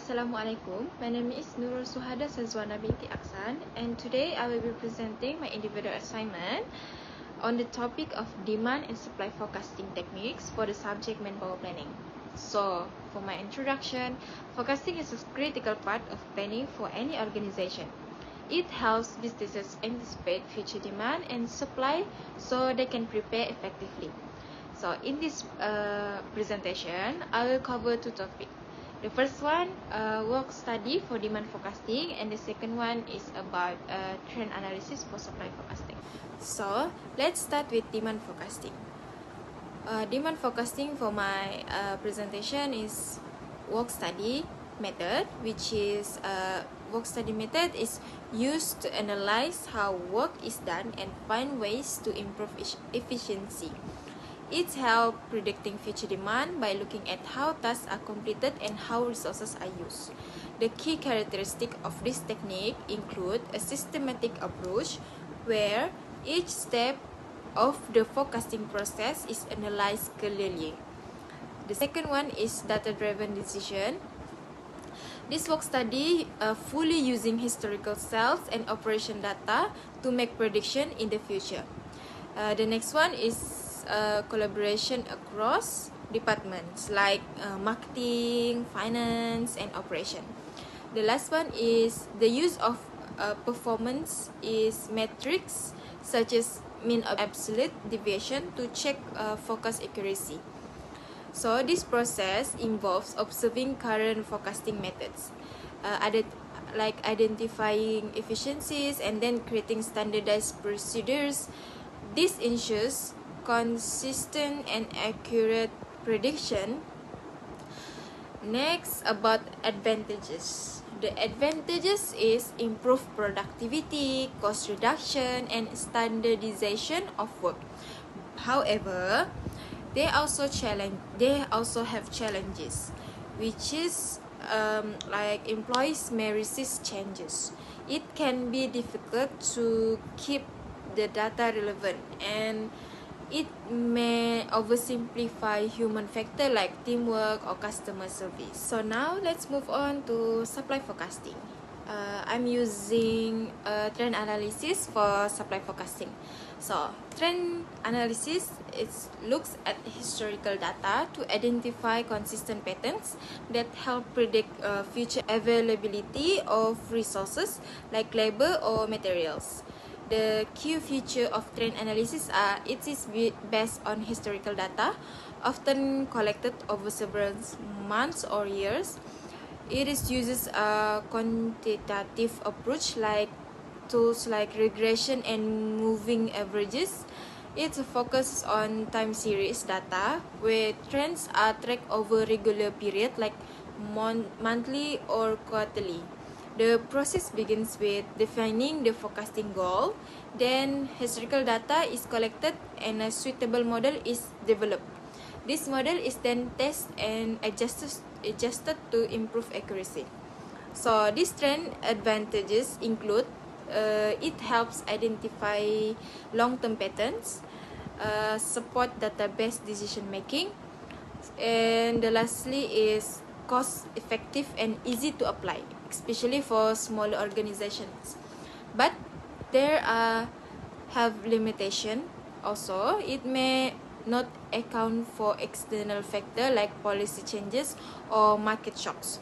Assalamualaikum. My name is Nurul Suhada Sazwana binti Aksan, and today I will be presenting my individual assignment on the topic of demand and supply forecasting techniques for the subject manpower planning. So, for my introduction, forecasting is a critical part of planning for any organization. It helps businesses anticipate future demand and supply so they can prepare effectively. So, in this presentation, I will cover two topics. The first one, work study for demand forecasting, and the second one is about trend analysis for supply forecasting. So, let's start with demand forecasting. Demand forecasting for my presentation is work study method, which is work study method is used to analyze how work is done and find ways to improve efficiency. It helps predicting future demand by looking at how tasks are completed and how resources are used. The key characteristics of this technique include a systematic approach where each step of the forecasting process is analyzed clearly. The second one is data-driven decision. This work study fully using historical sales and operation data to make prediction in the future. The next one is collaboration across departments like marketing, finance, and operation. The last one is the use of performance is metrics such as mean absolute deviation to check forecast accuracy. So this process involves observing current forecasting methods, like identifying efficiencies and then creating standardized procedures. This ensures consistent and accurate prediction. Next, about advantages. The advantages is improved productivity, cost reduction, and standardization of work. However, they also have challenges, which is like employees may resist changes. It can be difficult to keep the data relevant, and it may oversimplify human factor like teamwork or customer service. So now let's move on to supply forecasting. I'm using trend analysis for supply forecasting. So trend analysis looks at historical data to identify consistent patterns that help predict future availability of resources like labor or materials. The key feature of trend analysis it is based on historical data, often collected over several months or years. It uses a quantitative approach like tools like regression and moving averages. It focuses on time series data where trends are tracked over regular period like monthly or quarterly. The process begins with defining the forecasting goal, then historical data is collected and a suitable model is developed. This model is then tested and adjusted to improve accuracy. So these trend advantages include it helps identify long-term patterns, support database decision making, and lastly is cost-effective and easy to apply, especially for smaller organizations. But there have limitation. Also, it may not account for external factors like policy changes or market shocks.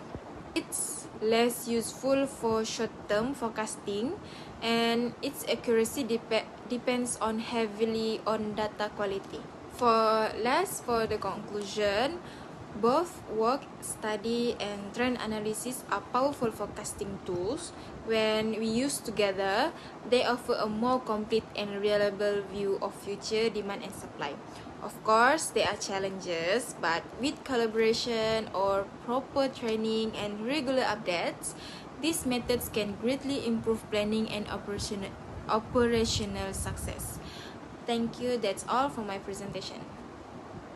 It's less useful for short-term forecasting, and its accuracy depends on heavily on data quality. For the conclusion, both work study and trend analysis are powerful forecasting tools. When we use together, they offer a more complete and reliable view of future demand and supply. Of course, there are challenges, but with collaboration or proper training and regular updates, these methods can greatly improve planning and operational success. Thank you. That's all for my presentation.